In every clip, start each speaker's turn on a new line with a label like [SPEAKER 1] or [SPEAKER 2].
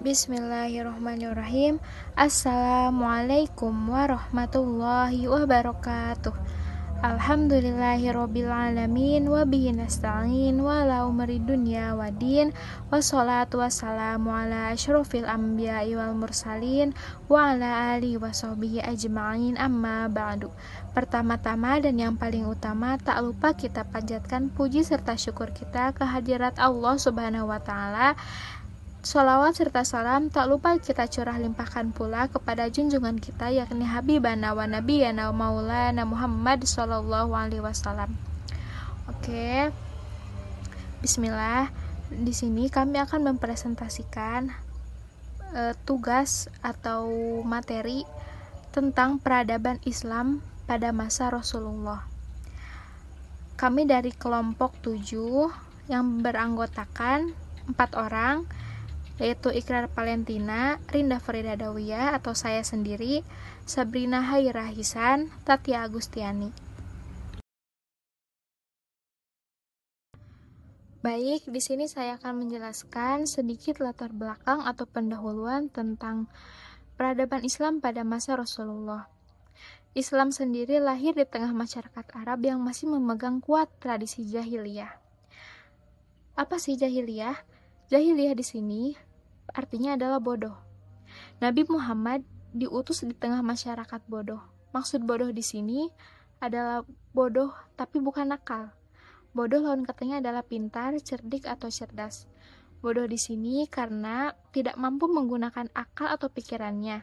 [SPEAKER 1] Bismillahirrahmanirrahim. Assalamualaikum warahmatullahi wabarakatuh. Alhamdulillahirrabbilalamin. Wabihi nasta'in wala umri dunya wadin. Wassalatu wassalamu ala asyrafil anbiya'i wal mursalin wa ala alihi wa sahbihi ajma'in, amma ba'du. Pertama-tama dan yang paling utama, tak lupa kita panjatkan puji serta syukur kita kehadirat Allah Subhanahu wa ta'ala. Sholawat serta salam tak lupa kita curah limpahkan pula kepada junjungan kita, yakni Habibana wa Nabiyana wa Maulana Muhammad Sallallahu Alaihi Wasallam. Oke, Bismillah. Di sini kami akan mempresentasikan tugas atau materi tentang peradaban Islam pada masa Rasulullah. Kami dari kelompok 7 yang beranggotakan 4 orang, yaitu Ikrar Valentina, Rinda Farida Dawiyah atau saya sendiri, Sabrina Haira Hisan, Tatia Agustiani. Baik, di sini saya akan menjelaskan sedikit latar belakang atau pendahuluan tentang peradaban Islam pada masa Rasulullah. Islam sendiri lahir di tengah masyarakat Arab yang masih memegang kuat tradisi jahiliyah. Apa sih jahiliyah? Jahiliyah di sini artinya adalah bodoh. Nabi Muhammad diutus di tengah masyarakat bodoh. Maksud bodoh di sini adalah bodoh tapi bukan nakal. Bodoh lawan katanya adalah pintar, cerdik atau cerdas. Bodoh di sini karena tidak mampu menggunakan akal atau pikirannya.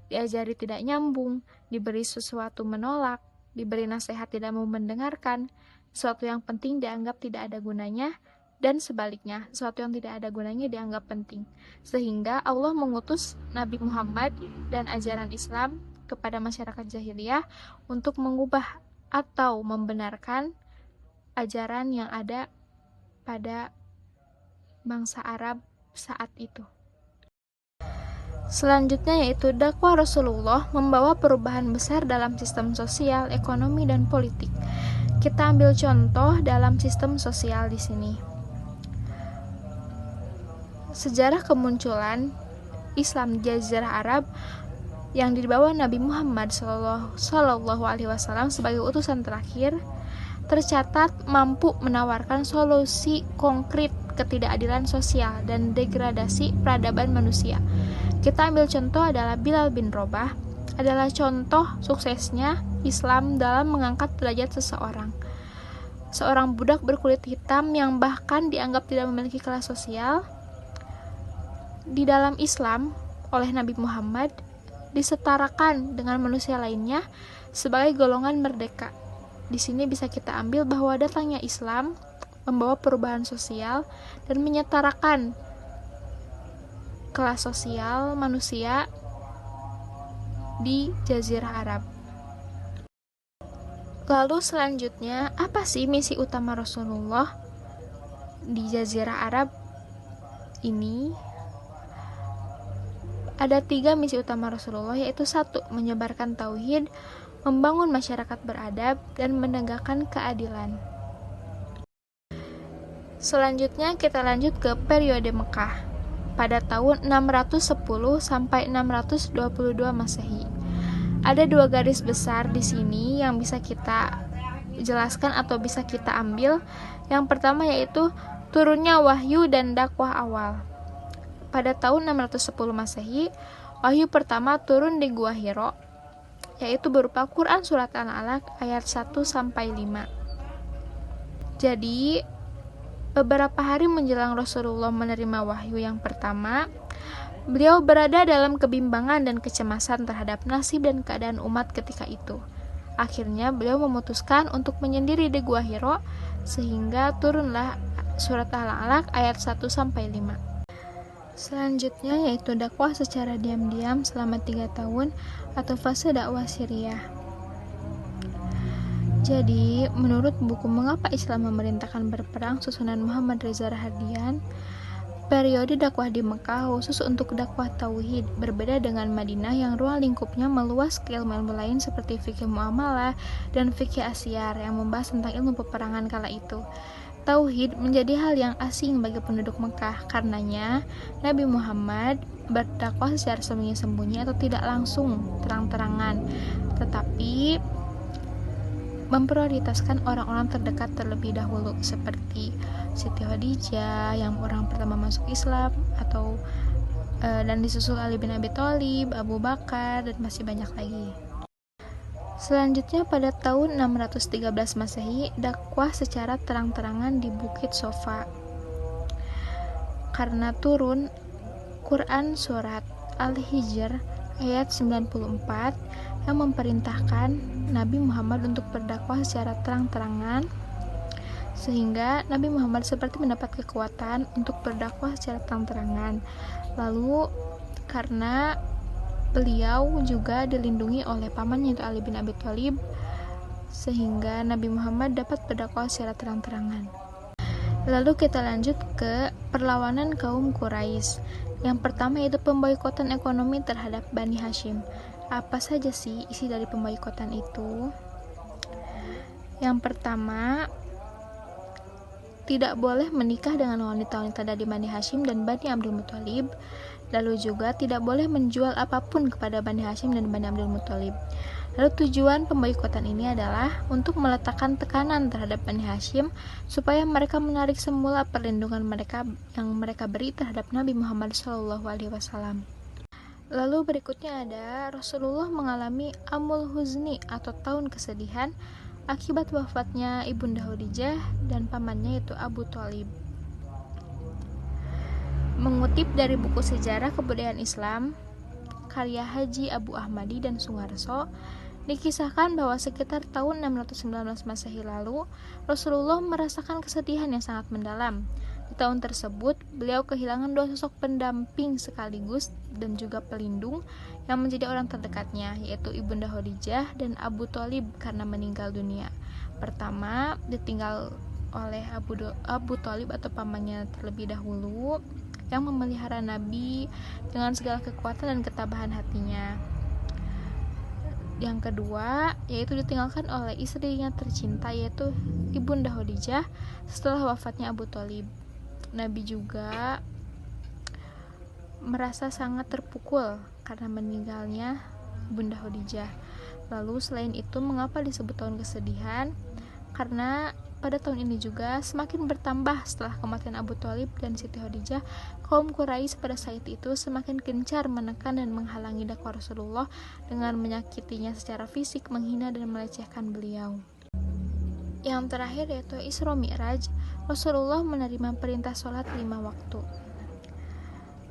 [SPEAKER 1] Diajari tidak nyambung, diberi sesuatu menolak, diberi nasihat tidak mau mendengarkan, sesuatu yang penting dianggap tidak ada gunanya, dan sebaliknya, sesuatu yang tidak ada gunanya dianggap penting. Sehingga Allah mengutus Nabi Muhammad dan ajaran Islam kepada masyarakat jahiliyah untuk mengubah atau membenarkan ajaran yang ada pada bangsa Arab saat itu. Selanjutnya yaitu dakwah Rasulullah membawa perubahan besar dalam sistem sosial, ekonomi, dan politik. Kita ambil contoh dalam sistem sosial di sini. Sejarah kemunculan Islam di Jazirah Arab yang dibawa Nabi Muhammad Sallallahu Alaihi Wasallam sebagai utusan terakhir tercatat mampu menawarkan solusi konkret ketidakadilan sosial dan degradasi peradaban manusia. Kita ambil contoh adalah Bilal bin Rabah adalah contoh suksesnya Islam dalam mengangkat derajat seseorang. Seorang budak berkulit hitam yang bahkan dianggap tidak memiliki kelas sosial di dalam Islam oleh Nabi Muhammad disetarakan dengan manusia lainnya sebagai golongan merdeka. Di sini bisa kita ambil bahwa datangnya Islam membawa perubahan sosial dan menyetarakan kelas sosial manusia di Jazirah Arab. Lalu selanjutnya, apa sih misi utama Rasulullah di Jazirah Arab ini? Ada 3 misi utama Rasulullah, yaitu 1. Menyebarkan tauhid, membangun masyarakat beradab, dan menegakkan keadilan. Selanjutnya kita lanjut ke periode Mekah pada tahun 610 sampai 622 Masehi. Ada 2 garis besar di sini yang bisa kita jelaskan atau bisa kita ambil. Yang pertama yaitu turunnya wahyu dan dakwah awal. Pada tahun 610 Masehi, wahyu pertama turun di Gua Hiro, yaitu berupa Quran Surat Al-Alaq ayat 1-5. Jadi, beberapa hari menjelang Rasulullah menerima wahyu yang pertama, beliau berada dalam kebimbangan dan kecemasan terhadap nasib dan keadaan umat ketika itu. Akhirnya, beliau memutuskan untuk menyendiri di Gua Hiro, sehingga turunlah Surat Al-Alaq ayat 1-5. Selanjutnya yaitu dakwah secara diam-diam selama 3 tahun atau fase dakwah Syriah. Jadi, menurut buku Mengapa Islam Memerintahkan Berperang susunan Muhammad Reza Rahardian, periode dakwah di Mekah khusus untuk dakwah tauhid, berbeda dengan Madinah yang ruang lingkupnya meluas ke ilmu-ilmu lain seperti fikih muamalah dan fikih asyar yang membahas tentang ilmu peperangan kala itu. Tauhid menjadi hal yang asing bagi penduduk Mekah. Karenanya, Nabi Muhammad berdakwah secara sembunyi-sembunyi atau tidak langsung terang-terangan, tetapi memprioritaskan orang-orang terdekat terlebih dahulu, seperti Siti Khadijah yang orang pertama masuk Islam, atau dan disusul Ali bin Abi Thalib, Abu Bakar, dan masih banyak lagi. Selanjutnya pada tahun 613 Masehi, dakwah secara terang-terangan di Bukit Sofa. Karena turun Quran surat Al-Hijr ayat 94 yang memerintahkan Nabi Muhammad untuk berdakwah secara terang-terangan, sehingga Nabi Muhammad seperti mendapat kekuatan untuk berdakwah secara terang-terangan. Lalu karena beliau juga dilindungi oleh pamannya yaitu Ali bin Abi Thalib, sehingga Nabi Muhammad dapat berdakwah secara terang-terangan. Lalu kita lanjut ke perlawanan kaum Quraisy. Yang pertama yaitu pemboikotan ekonomi terhadap Bani Hashim. Apa saja sih isi dari pemboikotan itu? Yang pertama, tidak boleh menikah dengan wanita-wanita dari Bani Hashim dan Bani Abdul Muthalib. Lalu juga tidak boleh menjual apapun kepada Bani Hashim dan Bani Abdul Muthalib. Lalu tujuan pemboikotan ini adalah untuk meletakkan tekanan terhadap Bani Hashim supaya mereka menarik semula perlindungan mereka yang mereka beri terhadap Nabi Muhammad SAW. Lalu berikutnya ada Rasulullah mengalami Amul Huzni atau tahun kesedihan akibat wafatnya Ibunda Khadijah dan pamannya yaitu Abu Thalib. Mengutip dari buku sejarah kebudayaan Islam karya Haji Abu Ahmadi dan Sungarso, dikisahkan bahwa sekitar tahun 619 Masehi lalu, Rasulullah merasakan kesedihan yang sangat mendalam. Di tahun tersebut, beliau kehilangan dua sosok pendamping sekaligus dan juga pelindung yang menjadi orang terdekatnya, yaitu Ibunda Khadijah dan Abu Thalib karena meninggal dunia. Pertama, ditinggal oleh Abu Thalib atau pamannya terlebih dahulu, yang memelihara Nabi dengan segala kekuatan dan ketabahan hatinya. Yang kedua, yaitu ditinggalkan oleh istrinya tercinta, yaitu Ibunda Khadijah setelah wafatnya Abu Thalib. Nabi juga merasa sangat terpukul karena meninggalnya Ibunda Khadijah. Lalu selain itu, mengapa disebut tahun kesedihan? Karena pada tahun ini juga semakin bertambah setelah kematian Abu Thalib dan Siti Khadijah, kaum Quraisy pada saat itu semakin gencar menekan dan menghalangi dakwah Rasulullah dengan menyakitinya secara fisik, menghina dan melecehkan beliau. Yang terakhir yaitu Isra Mi'raj. Rasulullah menerima perintah sholat 5 waktu.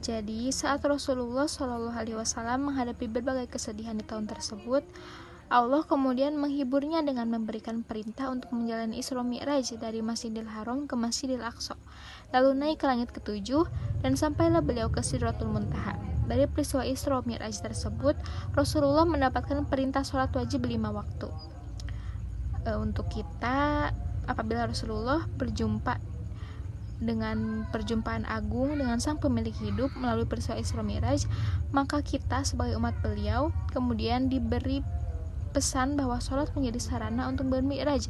[SPEAKER 1] Jadi saat Rasulullah SAW menghadapi berbagai kesedihan di tahun tersebut, Allah kemudian menghiburnya dengan memberikan perintah untuk menjalani Isra Mi'raj dari Masjidil Haram ke Masjidil Aqsa, lalu naik ke langit ke-7 dan sampailah beliau ke Sidratul Muntaha. Dari peristiwa Isra Mi'raj tersebut, Rasulullah mendapatkan perintah sholat wajib 5 waktu. Untuk kita, apabila Rasulullah berjumpa dengan perjumpaan agung dengan sang pemilik hidup melalui peristiwa Isra Mi'raj, maka kita sebagai umat beliau kemudian diberi pesan bahwa sholat menjadi sarana untuk bermi'raj,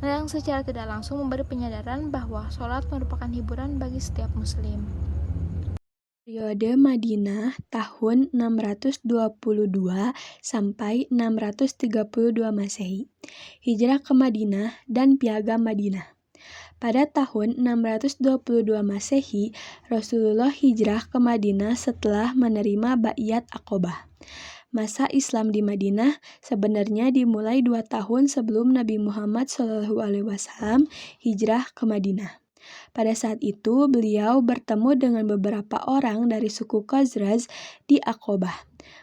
[SPEAKER 1] yang secara tidak langsung memberi penyadaran bahwa sholat merupakan hiburan bagi setiap muslim.
[SPEAKER 2] Periode Madinah tahun 622 sampai 632 Masehi. Hijrah ke Madinah dan Piagam Madinah. Pada tahun 622 Masehi, Rasulullah hijrah ke Madinah setelah menerima Baiat Aqobah. Masa Islam di Madinah sebenarnya dimulai 2 tahun sebelum Nabi Muhammad SAW hijrah ke Madinah. Pada saat itu, beliau bertemu dengan beberapa orang dari suku Khazraj di Aqobah.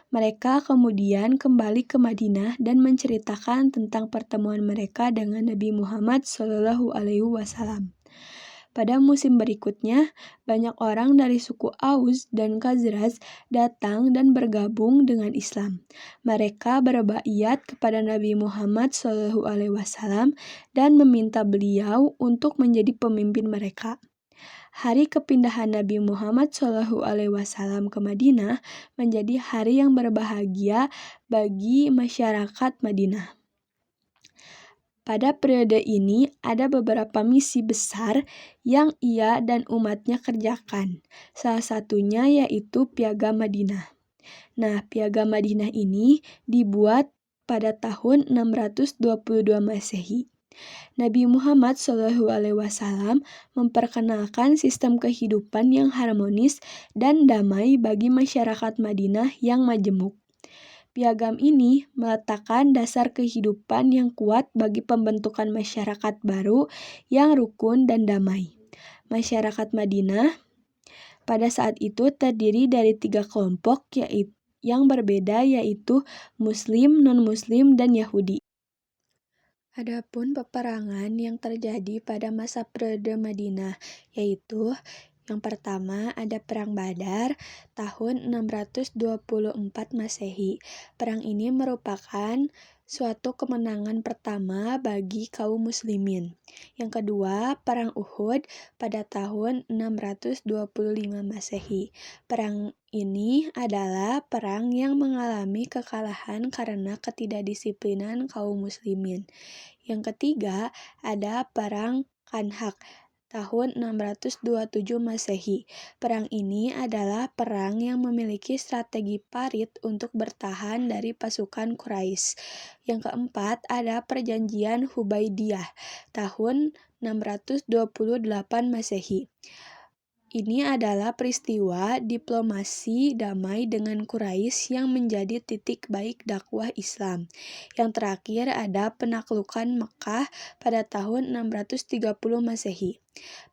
[SPEAKER 2] Mereka kemudian kembali ke Madinah dan menceritakan tentang pertemuan mereka dengan Nabi Muhammad SAW. Pada musim berikutnya, banyak orang dari suku Aus dan Khazraj datang dan bergabung dengan Islam. Mereka berbaiat kepada Nabi Muhammad SAW dan meminta beliau untuk menjadi pemimpin mereka. Hari kepindahan Nabi Muhammad SAW ke Madinah menjadi hari yang berbahagia bagi masyarakat Madinah. Pada periode ini ada beberapa misi besar yang ia dan umatnya kerjakan. Salah satunya yaitu Piagam Madinah. Nah, Piagam Madinah ini dibuat pada tahun 622 Masehi. Nabi Muhammad SAW memperkenalkan sistem kehidupan yang harmonis dan damai bagi masyarakat Madinah yang majemuk. Piagam ini meletakkan dasar kehidupan yang kuat bagi pembentukan masyarakat baru yang rukun dan damai. Masyarakat Madinah pada saat itu terdiri dari 3 kelompok yang berbeda, yaitu Muslim, non-Muslim, dan Yahudi. Adapun peperangan yang terjadi pada masa periode Madinah, yaitu yang pertama ada Perang Badar tahun 624 Masehi. Perang ini merupakan suatu kemenangan pertama bagi kaum muslimin. Yang kedua, Perang Uhud pada tahun 625 Masehi. Perang ini adalah perang yang mengalami kekalahan karena ketidakdisiplinan kaum muslimin. Yang ketiga, ada Perang Khandaq tahun 627 Masehi. Perang ini adalah perang yang memiliki strategi parit untuk bertahan dari pasukan Quraisy. Yang keempat, ada Perjanjian Hudaybiyah tahun 628 Masehi. Ini adalah peristiwa diplomasi damai dengan Quraisy yang menjadi titik baik dakwah Islam. Yang terakhir ada penaklukan Mekah pada tahun 630 Masehi.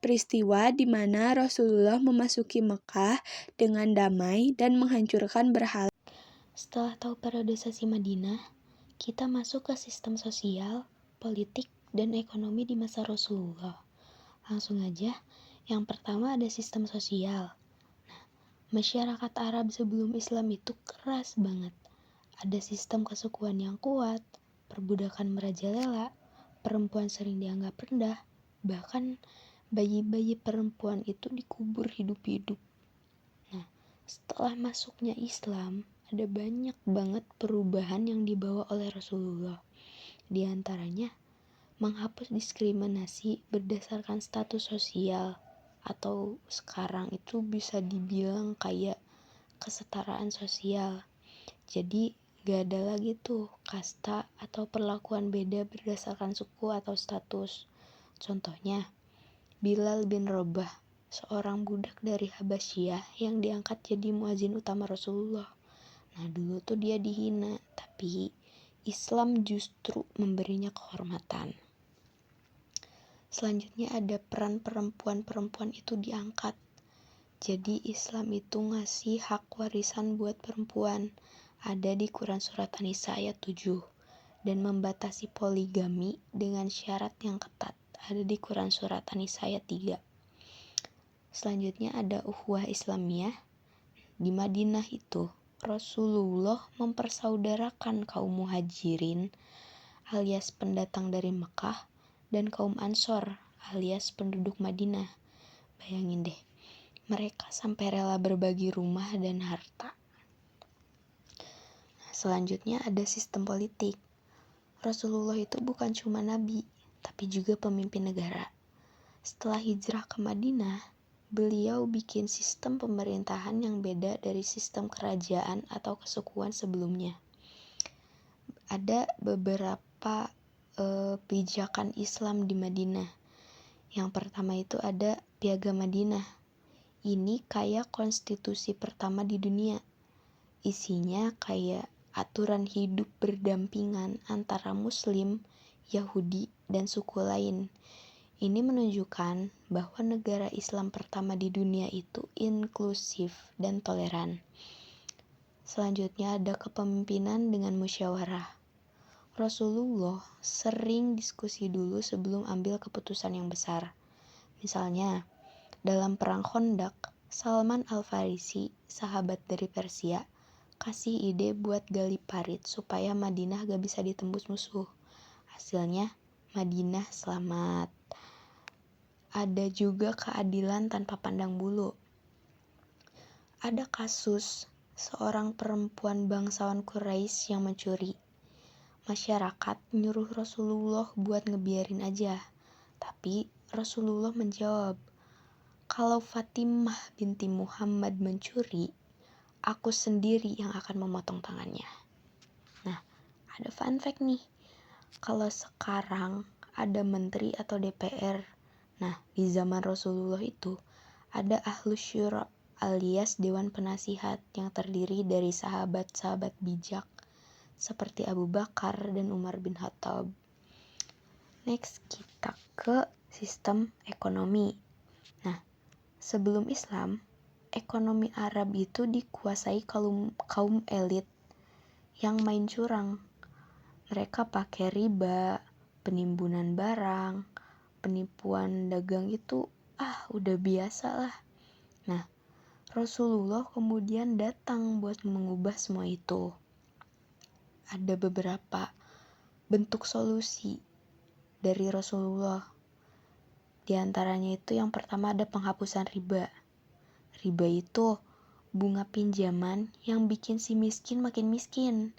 [SPEAKER 2] Peristiwa di mana Rasulullah memasuki Mekah dengan damai dan menghancurkan berhala.
[SPEAKER 3] Setelah tahu periodisasi Madinah, kita masuk ke sistem sosial, politik, dan ekonomi di masa Rasulullah. Langsung aja, yang pertama ada sistem sosial. Nah, masyarakat Arab sebelum Islam itu keras banget. Ada sistem kesukuan yang kuat, perbudakan merajalela, perempuan sering dianggap rendah, bahkan bayi-bayi perempuan itu dikubur hidup-hidup. Nah, setelah masuknya Islam, ada banyak banget perubahan yang dibawa oleh Rasulullah. Di antaranya, menghapus diskriminasi berdasarkan status sosial, atau sekarang itu bisa dibilang kayak kesetaraan sosial. Jadi gak ada lagi tuh kasta atau perlakuan beda berdasarkan suku atau status. Contohnya, Bilal bin Rabah, seorang budak dari Habasyah yang diangkat jadi muazin utama Rasulullah. Nah, dulu tuh dia dihina, tapi Islam justru memberinya kehormatan. Selanjutnya ada peran perempuan itu diangkat. Jadi Islam itu ngasih hak warisan buat perempuan. Ada di Quran Surat An-Nisa ayat 7. Dan membatasi poligami dengan syarat yang ketat. Ada di Quran Surat An-Nisa ayat 3. Selanjutnya ada ukhuwah Islamiyah. Di Madinah itu, Rasulullah mempersaudarakan kaum muhajirin alias pendatang dari Mekah dan kaum Ansor alias penduduk Madinah. Bayangin deh, mereka sampai rela berbagi rumah dan harta. Selanjutnya ada sistem politik. Rasulullah itu bukan cuma nabi, tapi juga pemimpin negara. Setelah hijrah ke Madinah, beliau bikin sistem pemerintahan yang beda dari sistem kerajaan atau kesukuan sebelumnya. Ada beberapa pijakan Islam di Madinah. Yang pertama itu ada Piagam Madinah. Ini kayak konstitusi pertama di dunia. Isinya kayak aturan hidup berdampingan antara Muslim, Yahudi, dan suku lain. Ini menunjukkan bahwa negara Islam pertama di dunia itu inklusif dan toleran. Selanjutnya ada kepemimpinan dengan musyawarah. Rasulullah sering diskusi dulu sebelum ambil keputusan yang besar. Misalnya, dalam perang Khandaq, Salman Al-Farisi, sahabat dari Persia, kasih ide buat gali parit supaya Madinah gak bisa ditembus musuh. Hasilnya, Madinah selamat. Ada juga keadilan tanpa pandang bulu. Ada kasus seorang perempuan bangsawan Quraisy yang mencuri. Masyarakat nyuruh Rasulullah buat ngebiarin aja. Tapi Rasulullah menjawab, kalau Fatimah binti Muhammad mencuri, aku sendiri yang akan memotong tangannya. Nah, ada fun fact nih. Kalau sekarang ada menteri atau DPR, nah di zaman Rasulullah itu ada Ahlus Syura alias Dewan Penasihat yang terdiri dari sahabat-sahabat bijak seperti Abu Bakar dan Umar bin Khattab. Next, kita ke sistem ekonomi. Nah, sebelum Islam, ekonomi Arab itu dikuasai kaum elit yang main curang. Mereka pakai riba, penimbunan barang, penipuan dagang itu udah biasa lah. Nah, Rasulullah kemudian datang buat mengubah semua itu. Ada beberapa bentuk solusi dari Rasulullah. Di antaranya itu yang pertama ada penghapusan riba. Riba itu bunga pinjaman yang bikin si miskin makin miskin.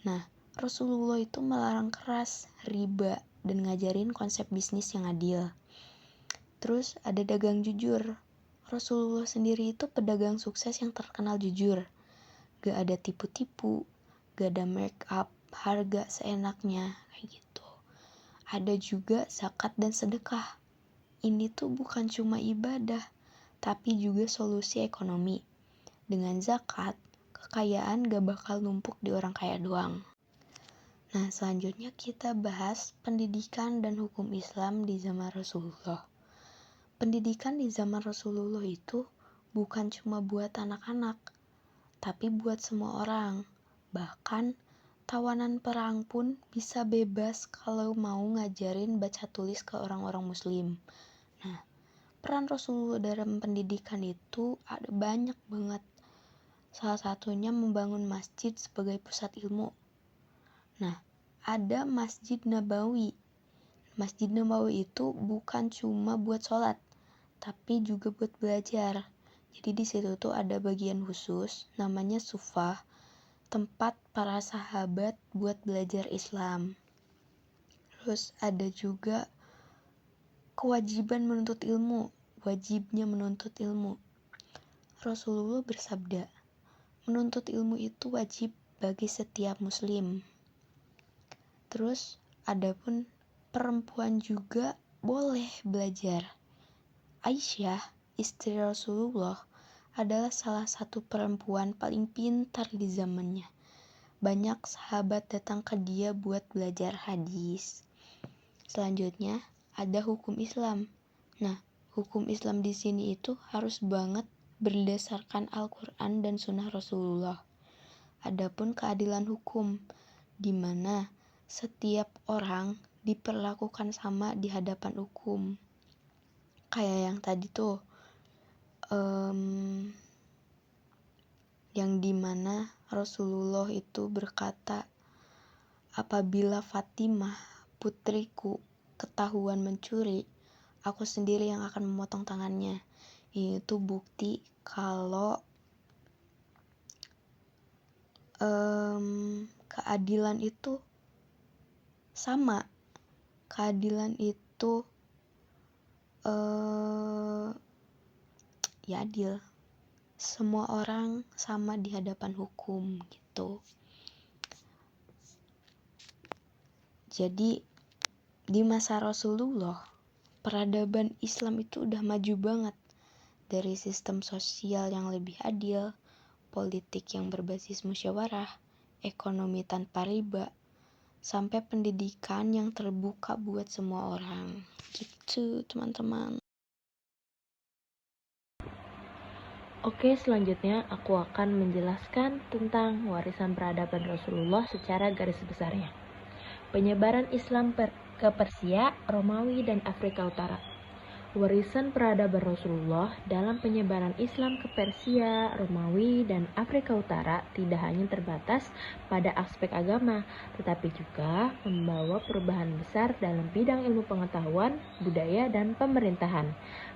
[SPEAKER 3] Nah, Rasulullah itu melarang keras riba dan ngajarin konsep bisnis yang adil. Terus ada dagang jujur. Rasulullah sendiri itu pedagang sukses yang terkenal jujur. Gak ada tipu-tipu, gak ada make up, harga seenaknya, kayak gitu. Ada juga zakat dan sedekah. Ini tuh bukan cuma ibadah, tapi juga solusi ekonomi. Dengan zakat, kekayaan gak bakal numpuk di orang kaya doang. Nah, selanjutnya kita bahas pendidikan dan hukum Islam di zaman Rasulullah. Pendidikan di zaman Rasulullah itu bukan cuma buat anak-anak, tapi buat semua orang. Bahkan tawanan perang pun bisa bebas kalau mau ngajarin baca tulis ke orang-orang muslim. Nah, peran Rasulullah dalam pendidikan itu ada banyak banget. Salah satunya membangun masjid sebagai pusat ilmu. Nah, ada Masjid Nabawi. Masjid Nabawi itu bukan cuma buat sholat, tapi juga buat belajar. Jadi di situ tuh ada bagian khusus namanya sufah, tempat para sahabat buat belajar Islam. Terus ada juga kewajiban menuntut ilmu, wajibnya menuntut ilmu. Rasulullah bersabda, menuntut ilmu itu wajib bagi setiap muslim. Terus adapun perempuan juga boleh belajar. Aisyah, istri Rasulullah, adalah salah satu perempuan paling pintar di zamannya. Banyak sahabat datang ke dia buat belajar hadis. Selanjutnya ada hukum Islam. Nah, hukum Islam di sini itu harus banget berdasarkan Al-Quran dan Sunnah Rasulullah. Adapun keadilan hukum, di mana setiap orang diperlakukan sama di hadapan hukum. Kayak yang tadi tuh, yang dimana Rasulullah itu berkata, apabila Fatimah putriku ketahuan mencuri, aku sendiri yang akan memotong tangannya. Itu bukti kalau keadilan itu sama. Keadilan itu ya adil. Semua orang sama di hadapan hukum gitu. Jadi di masa Rasulullah, peradaban Islam itu udah maju banget. Dari sistem sosial yang lebih adil, politik yang berbasis musyawarah, ekonomi tanpa riba, sampai pendidikan yang terbuka buat semua orang. Gitu, teman-teman.
[SPEAKER 4] Oke, selanjutnya aku akan menjelaskan tentang warisan peradaban Rasulullah secara garis besarnya. Penyebaran Islam ke Persia, Romawi, dan Afrika Utara. Warisan peradaban Rasulullah dalam penyebaran Islam ke Persia, Romawi, dan Afrika Utara tidak hanya terbatas pada aspek agama, tetapi juga membawa perubahan besar dalam bidang ilmu pengetahuan, budaya, dan pemerintahan.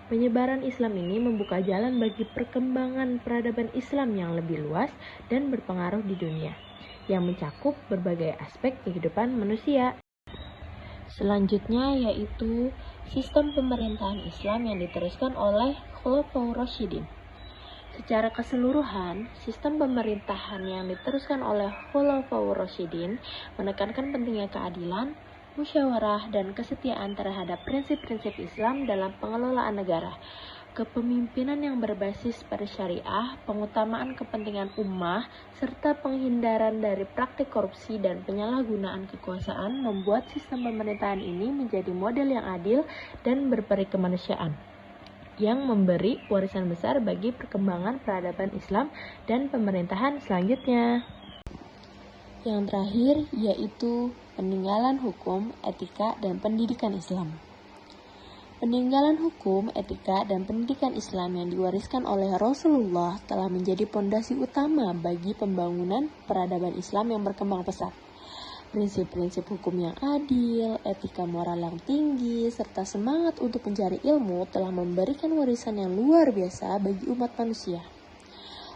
[SPEAKER 4] Penyebaran Islam ini membuka jalan bagi perkembangan peradaban Islam yang lebih luas dan berpengaruh di dunia, yang mencakup berbagai aspek kehidupan manusia. Selanjutnya yaitu sistem pemerintahan Islam yang diteruskan oleh Khulafaur Rasyidin. Secara keseluruhan, sistem pemerintahan yang diteruskan oleh Khulafaur Rasyidin menekankan pentingnya keadilan, musyawarah, dan kesetiaan terhadap prinsip-prinsip Islam dalam pengelolaan negara. Kepemimpinan yang berbasis pada syariah, pengutamaan kepentingan ummah, serta penghindaran dari praktik korupsi dan penyalahgunaan kekuasaan membuat sistem pemerintahan ini menjadi model yang adil dan berperi kemanusiaan, yang memberi warisan besar bagi perkembangan peradaban Islam dan pemerintahan selanjutnya. Yang terakhir yaitu peninggalan hukum, etika, dan pendidikan Islam. Peninggalan hukum, etika, dan pendidikan Islam yang diwariskan oleh Rasulullah telah menjadi pondasi utama bagi pembangunan peradaban Islam yang berkembang pesat. Prinsip-prinsip hukum yang adil, etika moral yang tinggi, serta semangat untuk mencari ilmu telah memberikan warisan yang luar biasa bagi umat manusia.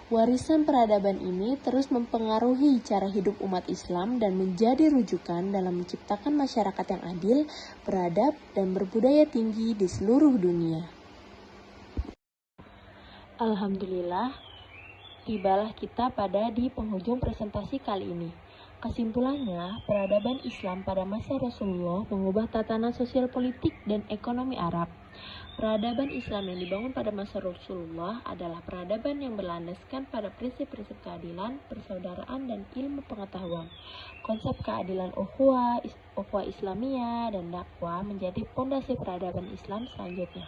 [SPEAKER 4] Warisan peradaban ini terus mempengaruhi cara hidup umat Islam dan menjadi rujukan dalam menciptakan masyarakat yang adil, beradab, dan berbudaya tinggi di seluruh dunia. Alhamdulillah, tibalah kita pada di penghujung presentasi kali ini. Kesimpulannya, peradaban Islam pada masa Rasulullah mengubah tatanan sosial politik dan ekonomi Arab. Peradaban Islam yang dibangun pada masa Rasulullah adalah peradaban yang berlandaskan pada prinsip-prinsip keadilan, persaudaraan, dan ilmu pengetahuan. Konsep keadilan ukhuwah Islamiyah dan dakwah menjadi pondasi peradaban Islam selanjutnya.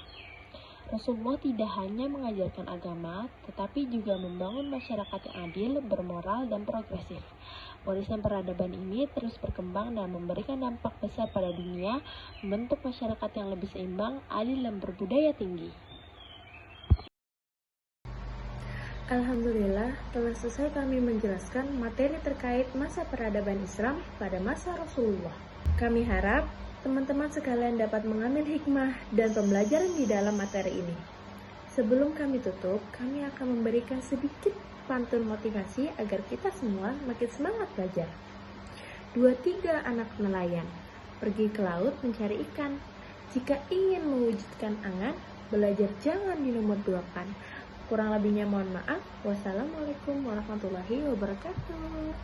[SPEAKER 4] Rasulullah tidak hanya mengajarkan agama, tetapi juga membangun masyarakat yang adil, bermoral, dan progresif. Warisan peradaban ini terus berkembang dan memberikan dampak besar pada dunia, membentuk masyarakat yang lebih seimbang, adil, dan berbudaya tinggi.
[SPEAKER 1] Alhamdulillah, telah selesai kami menjelaskan materi terkait masa peradaban Islam pada masa Rasulullah. Kami harap teman-teman sekalian dapat mengambil hikmah dan pembelajaran di dalam materi ini. Sebelum kami tutup, kami akan memberikan sedikit pantun motivasi agar kita semua makin semangat belajar. 2-3 anak nelayan pergi ke laut mencari ikan. Jika ingin mewujudkan angan, belajar jangan dinomor duakan. Kurang lebihnya mohon maaf. Wassalamualaikum warahmatullahi wabarakatuh.